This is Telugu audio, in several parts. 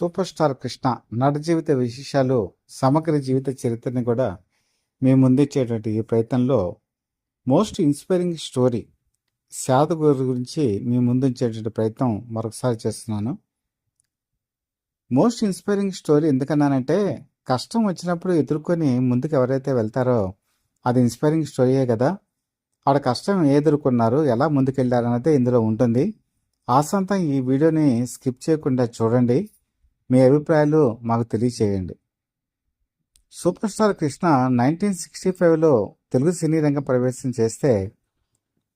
సూపర్ స్టార్ కృష్ణ నట జీవిత విశేషాలు, సమగ్ర జీవిత చరిత్రని కూడా మీ ముందుచ్చేటువంటి ఈ ప్రయత్నంలో మోస్ట్ ఇన్స్పైరింగ్ స్టోరీ శారద గారి గురించి మీ ముందుంచేటువంటి ప్రయత్నం మరొకసారి చేస్తున్నాను. మోస్ట్ ఇన్స్పైరింగ్ స్టోరీ ఎందుకన్నానంటే, కష్టం వచ్చినప్పుడు ఎదుర్కొని ముందుకు ఎవరైతే వెళ్తారో అది ఇన్స్పైరింగ్ స్టోరీయే కదా. ఆడ కష్టం ఎదుర్కొన్నారు, ఎలా ముందుకెళ్ళారన్నదే ఇందులో ఉంటుంది. ఆసంతం ఈ వీడియోని స్కిప్ చేయకుండా చూడండి. మీ అభిప్రాయాలు మాకు తెలియచేయండి. సూపర్ స్టార్ కృష్ణ 1965లో తెలుగు సినీ రంగ ప్రవేశం చేస్తే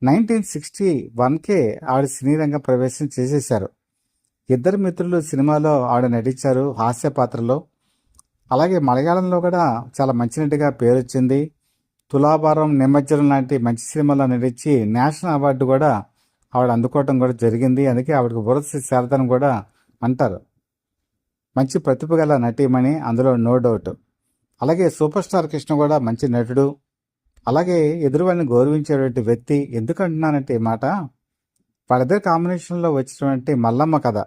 1961కే ఆవిడ సినీ రంగ ప్రవేశం చేసేశారు. ఇద్దరు మిత్రులు సినిమాలో ఆవిడ నటించారు హాస్య పాత్రలో. అలాగే మలయాళంలో కూడా చాలా మంచి నటిగా పేరు వచ్చింది. తులాభారం, నిమజ్జనం లాంటి మంచి సినిమాలో నటించి నేషనల్ అవార్డు కూడా ఆవిడ అందుకోవటం కూడా జరిగింది. అందుకే ఆవిడకి బుర్రశ్రీ శారదని కూడా అంటారు. మంచి ప్రతిభ గల నటీమణి, అందులో నో డౌట్. అలాగే సూపర్ స్టార్ కృష్ణ కూడా మంచి నటుడు, అలాగే ఎదురువాడిని గౌరవించేటువంటి వ్యక్తి. ఎందుకు అంటున్నానంటే ఈ మాట, వాళ్ళిద్దరి కాంబినేషన్లో వచ్చినటువంటి మల్లమ్మ కథ.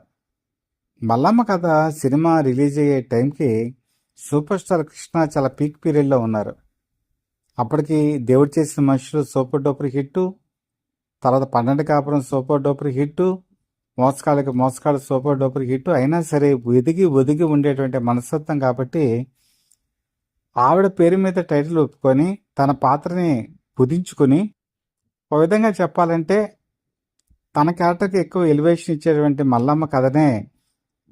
మల్లమ్మ కథ సినిమా రిలీజ్ అయ్యే టైంకి సూపర్ స్టార్ కృష్ణ చాలా పీక్ పీరియడ్లో ఉన్నారు. అప్పటికి దేవుడు చేసిన మనుషులు సూపర్ డూపర్ హిట్టు, తర్వాత 12 కాపురం సూపర్ డూపర్ హిట్టు, మోసకాళ్ళకి మోసకాళ్ళు సూపర్ డూపర్ హిట్. అయినా సరే ఒదిగి ఉండేటువంటి మనస్తత్వం కాబట్టి ఆవిడ పేరు మీద టైటిల్ ఒప్పుకొని తన పాత్రని కుదించుకుని, ఒక విధంగా చెప్పాలంటే తన క్యారెక్టర్కి ఎక్కువ ఎలివేషన్ ఇచ్చేటువంటి మల్లమ్మ కథనే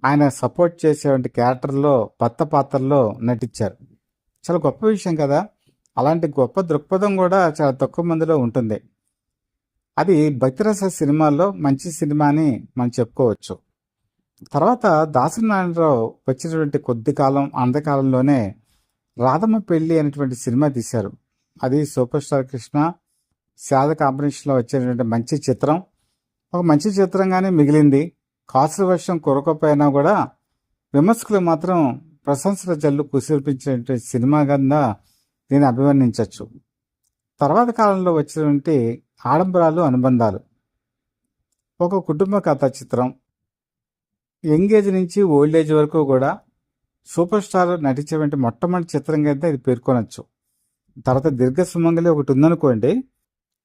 ఆయన సపోర్ట్ చేసేటువంటి క్యారెక్టర్లో భర్త పాత్రలో నటించారు. చాలా గొప్ప విషయం కదా. అలాంటి గొప్ప దృక్పథం కూడా చాలా తక్కువ మందిలో ఉంటుంది. అది భక్తిరస సినిమాల్లో మంచి సినిమా అని మనం చెప్పుకోవచ్చు. తర్వాత దాసరి నారాయణరావు వచ్చినటువంటి కొద్ది కాలం అంధకాలంలోనే రాధమ్మ పెళ్లి అనేటువంటి సినిమా తీశారు. అది సూపర్ స్టార్ కృష్ణ శారద కాంబినేషన్లో వచ్చేటువంటి మంచి చిత్రం. ఒక మంచి చిత్రంగానే మిగిలింది. కాసుల వర్షం కురకపోయినా కూడా విమర్శకులు మాత్రం ప్రశంసల జల్లు కుసిరిపించినటువంటి సినిమా కింద దీన్ని అభివర్ణించవచ్చు. తర్వాత కాలంలో వచ్చినటువంటి ఆడంబరాలు, అనుబంధాలు, ఒక కుటుంబ కథ చిత్రం. యంగ్ ఏజ్ నుంచి ఓల్డ్ ఏజ్ వరకు కూడా సూపర్ స్టార్ నటించేటువంటి మొట్టమొదటి చిత్రంగా అయితే ఇది పేర్కొనవచ్చు. తర్వాత దీర్ఘ సుమంగళి ఒకటి ఉందనుకోండి.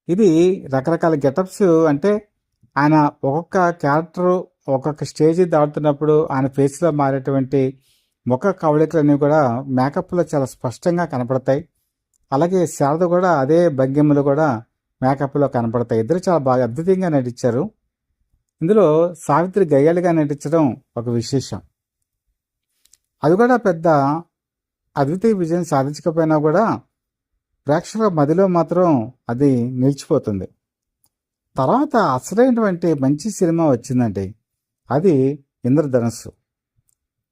ఇది రకరకాల గెటప్స్, అంటే ఆయన ఒక్కొక్క క్యారెక్టర్ ఒక్కొక్క స్టేజ్ దాటుతున్నప్పుడు ఆయన ఫేస్లో మారేటువంటి ముఖ కవళికలన్నీ కూడా మేకప్లో చాలా స్పష్టంగా కనపడతాయి. అలాగే శారద కూడా అదే భంగిమలు కూడా మేకప్లో కనపడతాయి. ఇద్దరు చాలా బాగా అద్భుతంగా నటించారు. ఇందులో సావిత్రి గయ్యాళిగా నటించడం ఒక విశేషం. అది కూడా పెద్ద అద్వితీయ విజయం సాధించకపోయినా కూడా ప్రేక్షకుల మదిలో మాత్రం అది నిలిచిపోతుంది. తర్వాత అసలైనటువంటి మంచి సినిమా వచ్చిందండి, అది ఇంద్రధనుస్సు.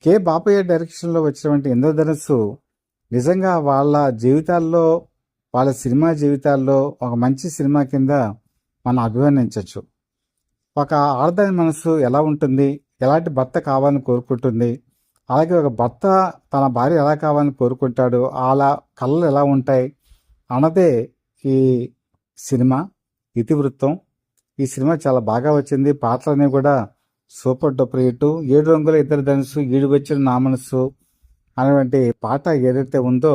కె బాపయ్య డైరెక్షన్లో వచ్చినటువంటి ఇంద్రధనుస్సు నిజంగా వాళ్ళ జీవితాల్లో, వాళ్ళ సినిమా జీవితాల్లో ఒక మంచి సినిమా కింద మనం అభివర్ణించవచ్చు. ఒక ఆడదాని మనసు ఎలా ఉంటుంది, ఎలాంటి భర్త కావాలని కోరుకుంటుంది, అలాగే ఒక భర్త తన భార్య ఎలా కావాలని కోరుకుంటాడు, అలా కళ్ళు ఎలా ఉంటాయి అన్నదే ఈ సినిమా ఇతివృత్తం. ఈ సినిమా చాలా బాగా వచ్చింది. పాటలన్నీ కూడా సూపర్ డూపర్ హిట్. 7 రంగుల ఇద్దరు ధనుసు, ఈడు వచ్చిన నా మనసు అనేటువంటి పాట ఏదైతే ఉందో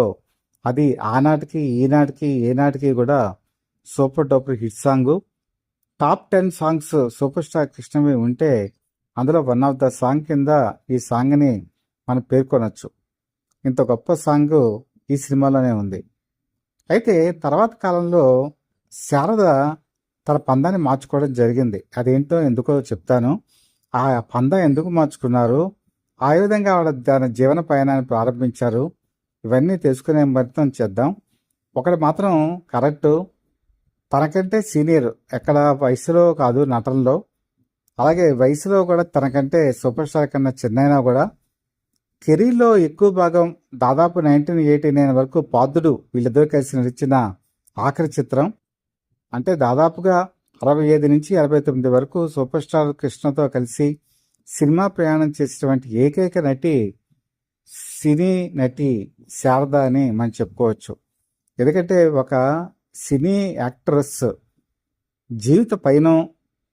అది ఆనాటికి ఈనాటికి ఏనాటికి కూడా super duper hit song. Top 10 songs super star కృష్ణవి ఉంటే అందులో వన్ ఆఫ్ ద సాంగ్ కింద ఈ సాంగ్ని మనం పేర్కొనవచ్చు. ఇంత గొప్ప సాంగ్ ఈ సినిమాలోనే ఉంది. అయితే తర్వాత కాలంలో శారద తన పందాన్ని మార్చుకోవడం జరిగింది. అదేంటో ఎందుకో చెప్తాను. ఆ పందా ఎందుకు మార్చుకున్నారు, ఆ విధంగా ఆవిడ తన జీవన పయనాన్ని ప్రారంభించారు, ఇవన్నీ తెలుసుకునే ప్రయత్నం చేద్దాం. ఒకటి మాత్రం కరెక్టు, తనకంటే సీనియర్, ఎక్కడ వయసులో కాదు నటనలో, అలాగే వయసులో కూడా తనకంటే సూపర్ స్టార్ కన్నా చిన్నైనా కూడా కెరీర్లో ఎక్కువ భాగం దాదాపు 1989 వరకు పాదుడు వీళ్ళిద్దరూ కలిసి నడిచిన ఆఖరి చిత్రం. అంటే దాదాపుగా 65 నుంచి 69 వరకు సూపర్ స్టార్ కృష్ణతో కలిసి సినిమా ప్రయాణం చేసేటువంటి ఏకైక నటి, సినీ నటి శారద అని మనం చెప్పుకోవచ్చు. ఎందుకంటే ఒక సినీ యాక్ట్రెస్ జీవిత పైన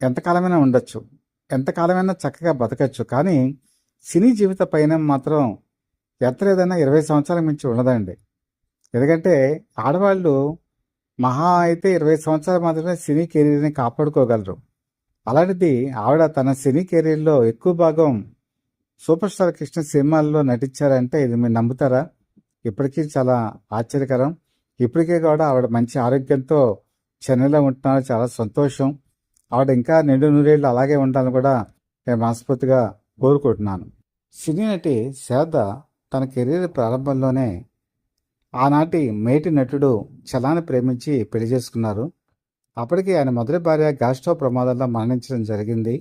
ఎంతకాలమైనా ఉండొచ్చు, ఎంతకాలమైనా చక్కగా బతకచ్చు, కానీ సినీ జీవిత పయనం మాత్రం ఎంత లేదన్నా 20 సంవత్సరాల మించి ఉండదండి. ఎందుకంటే ఆడవాళ్ళు మహా అయితే 20 సంవత్సరాలు మాత్రమే సినీ కెరీర్ని కాపాడుకోగలరు. అలాంటిది ఆవిడ తన సినీ కెరీర్లో ఎక్కువ భాగం సూపర్ స్టార్ కృష్ణ సినిమాల్లో నటించారంటే ఇది మీరు నమ్ముతారా? ఇప్పటికీ చాలా ఆశ్చర్యకరం. ఇప్పటికీ కూడా ఆవిడ మంచి ఆరోగ్యంతో చెన్నైలో ఉంటున్నారు. చాలా సంతోషం. ఆవిడ ఇంకా నిండు నూరేళ్ళు అలాగే ఉండాలని కూడా నేను మనస్ఫూర్తిగా కోరుకుంటున్నాను. సినీ నటి శారద తన కెరీర్ ప్రారంభంలోనే ఆనాటి మేటి నటుడు చలాని ప్రేమించి పెళ్లి చేసుకున్నారు. అప్పటికి ఆయన మొదటి భార్య గ్యాస్ట్రో ప్రమాదంలో మరణించడం జరిగింది.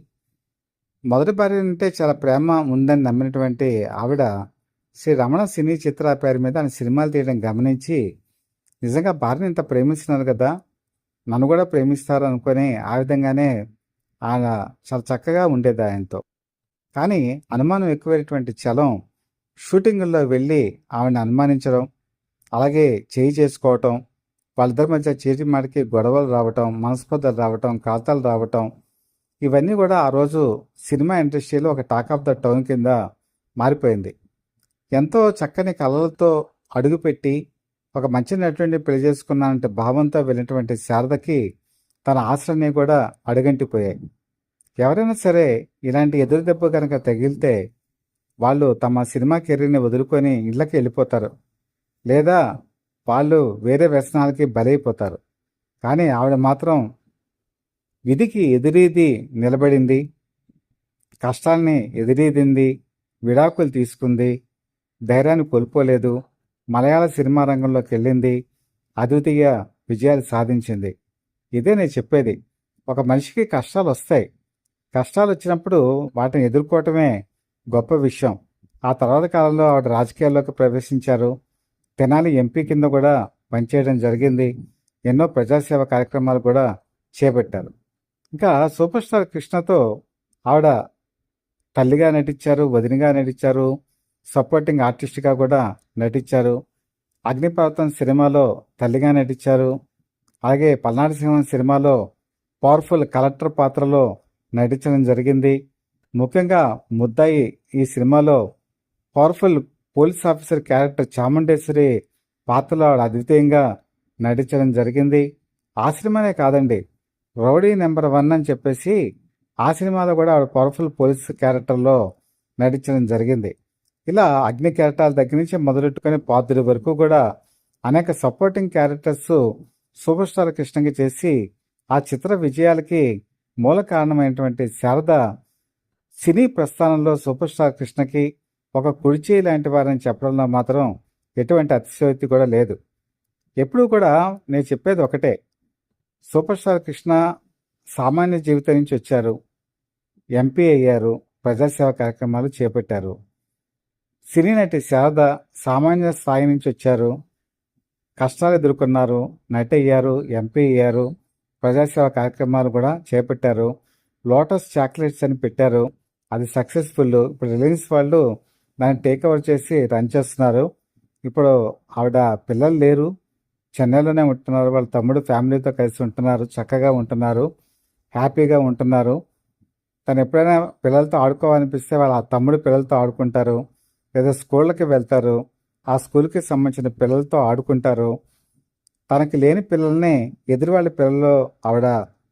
మొదటి భార్య అంటే చాలా ప్రేమ ఉందని నమ్మినటువంటి ఆవిడ శ్రీ రమణ సినీ చిత్ర పేరు మీద ఆయన సినిమాలు తీయడం గమనించి నిజంగా భార్యని ఇంత ప్రేమిస్తున్నారు కదా, నన్ను కూడా ప్రేమిస్తారు అనుకొని ఆ విధంగానే ఆయన చాలా చక్కగా ఉండేది ఆయనతో. కానీ అనుమానం ఎక్కువైనటువంటి చలం షూటింగుల్లో వెళ్ళి ఆవిడని అనుమానించడం, అలాగే చేయి చేసుకోవటం, వాళ్ళిద్దరి మధ్య చీటి మాటికి గొడవలు రావటం, మనస్పర్ధలు రావటం, కాల్తాలు రావటం, ఇవన్నీ కూడా ఆ రోజు సినిమా ఇండస్ట్రీలో ఒక టాక్ ఆఫ్ ద టౌన్ కింద మారిపోయింది. ఎంతో చక్కని కళలతో అడుగుపెట్టి ఒక మంచి నటుడిని పెళ్లి చేసుకున్నానంటే భావంతో వెళ్ళినటువంటి శారదకి తన ఆశలన్నీ కూడా అడుగంటిపోయాయి. ఎవరైనా సరే ఇలాంటి ఎదురు దెబ్బ కనుక తగిలితే వాళ్ళు తమ సినిమా కెరీర్ని వదులుకొని ఇళ్ళకి వెళ్ళిపోతారు, లేదా వాళ్ళు వేరే వ్యసనాలకి బలైపోతారు. కానీ ఆవిడ మాత్రం విధికి ఎదురీది నిలబడింది, కష్టాల్ని ఎదురీదింది, విడాకులు తీసుకుంది, ధైర్యాన్ని కోల్పోలేదు, మలయాళ సినిమా రంగంలోకి వెళ్ళింది, అద్వితీయ విజయాలు సాధించింది. ఇదే నేను చెప్పేది. ఒక మనిషికి కష్టాలు వస్తాయి. కష్టాలు వచ్చినప్పుడు వాటిని ఎదుర్కోవటమే గొప్ప విషయం. ఆ తర్వాత కాలంలో ఆవిడ రాజకీయాల్లోకి ప్రవేశించారు. తెనాలి ఎంపీ కింద కూడా పనిచేయడం జరిగింది. ఎన్నో ప్రజాసేవ కార్యక్రమాలు కూడా చేపట్టారు. ఇంకా సూపర్ స్టార్ కృష్ణతో ఆవిడ తల్లిగా నటించారు, వదినగా నటించారు, సపోర్టింగ్ ఆర్టిస్ట్గా కూడా నటించారు. అగ్నిపర్వతం సినిమాలో తల్లిగా నటించారు. అలాగే పల్నాడు సింహం సినిమాలో పవర్ఫుల్ కలెక్టర్ పాత్రలో నటించడం జరిగింది. ముఖ్యంగా ముద్దాయి ఈ సినిమాలో powerful police officer character Chamundeshwari పాత్రలో ఆవిడ అద్వితీయంగా నటించడం జరిగింది. ఆ సినిమానే కాదండి, రౌడీ నెంబర్ 1 అని చెప్పేసి ఆ సినిమాలో కూడా ఆవిడ పవర్ఫుల్ పోలీస్ క్యారెక్టర్లో నటించడం జరిగింది. ఇలా అగ్ని క్యారెక్టర్ల దగ్గర నుంచి మొదలెట్టుకుని పాత్రుడి వరకు కూడా అనేక సపోర్టింగ్ క్యారెక్టర్స్ సూపర్ స్టార్ కృష్ణకి చేసి ఆ చిత్ర విజయాలకి మూల కారణమైనటువంటి శారద సినీ ప్రస్థానంలో సూపర్ స్టార్ కృష్ణకి ఒక కుడిచేయి లాంటి వారని చెప్పడంలో మాత్రం ఎటువంటి అతిశయోక్తి కూడా లేదు. ఎప్పుడూ కూడా నేను చెప్పేది ఒకటే, సూపర్ స్టార్ కృష్ణ సామాన్య జీవితం నుంచి వచ్చారు, ఎంపీ అయ్యారు, ప్రజాసేవ కార్యక్రమాలు చేపట్టారు. సినీ నటి శారద సామాన్య స్థాయి నుంచి వచ్చారు, కష్టాలు ఎదుర్కొన్నారు, నటి అయ్యారు, ఎంపీ అయ్యారు, ప్రజాసేవ కార్యక్రమాలు కూడా చేపట్టారు. లోటస్ చాక్లెట్స్ అని పెట్టారు, అది సక్సెస్ఫుల్. ఇప్పుడు రిలయన్స్ వాళ్ళు దాన్ని టేక్ ఓవర్ చేసి రన్ చేస్తున్నారు. ఇప్పుడు ఆవిడ పిల్లలు లేరు, చెన్నైలోనే ఉంటున్నారు. వాళ్ళ తమ్ముడు ఫ్యామిలీతో కలిసి ఉంటున్నారు, చక్కగా ఉంటున్నారు, హ్యాపీగా ఉంటున్నారు. తను ఎప్పుడైనా పిల్లలతో ఆడుకోవాలనిపిస్తే వాళ్ళ తమ్ముడు పిల్లలతో ఆడుకుంటారు, లేదా స్కూళ్ళకి వెళ్తారు, ఆ స్కూల్కి సంబంధించిన పిల్లలతో ఆడుకుంటారు. తనకి లేని పిల్లల్ని ఎదురువాళ్ళ పిల్లలు ఆవిడ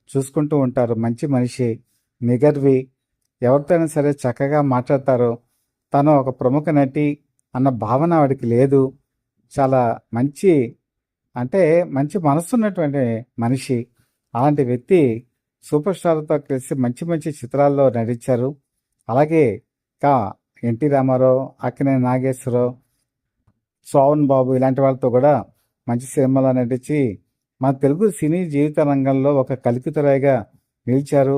చూసుకుంటూ ఉంటారు. మంచి మనిషి, నిగర్వి, ఎవరితో అయినా సరే చక్కగా మాట్లాడతారు. తను ఒక ప్రముఖ నటి అన్న భావన ఆవిడకి లేదు. చాలా మంచి, అంటే మంచి మనసున్నటువంటి మనిషి. అలాంటి వ్యక్తి సూపర్ స్టార్తో కలిసి మంచి మంచి చిత్రాల్లో నటించారు. అలాగే ఇంకా ఎన్టీ రామారావు, అక్కినేని నాగేశ్వరరావు, శోభన్ బాబు ఇలాంటి వాళ్ళతో కూడా మంచి సినిమాలో నటించి మన తెలుగు సినీ జీవిత రంగంలో ఒక కలికితురాయిగా నిలిచారు.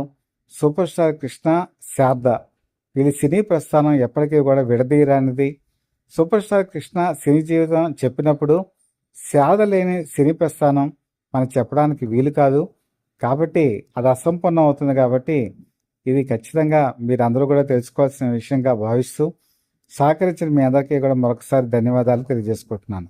సూపర్ స్టార్ కృష్ణ, శారద వీళ్ళ సినీ ప్రస్థానం ఎప్పటికీ కూడా విడదీయరానిది. సూపర్ స్టార్ కృష్ణ సినీ జీవితం చెప్పినప్పుడు శారద లేని సినీ ప్రస్థానం మనకు చెప్పడానికి వీలు కాదు. కాబట్టి అది అసంపూర్ణం అవుతుంది. కాబట్టి ఇది ఖచ్చితంగా మీరందరూ కూడా తెలుసుకోవాల్సిన విషయంగా భావిస్తూ సహకరించిన మీ అందరికీ కూడా మరొకసారి ధన్యవాదాలు తెలియజేసుకుంటున్నాను.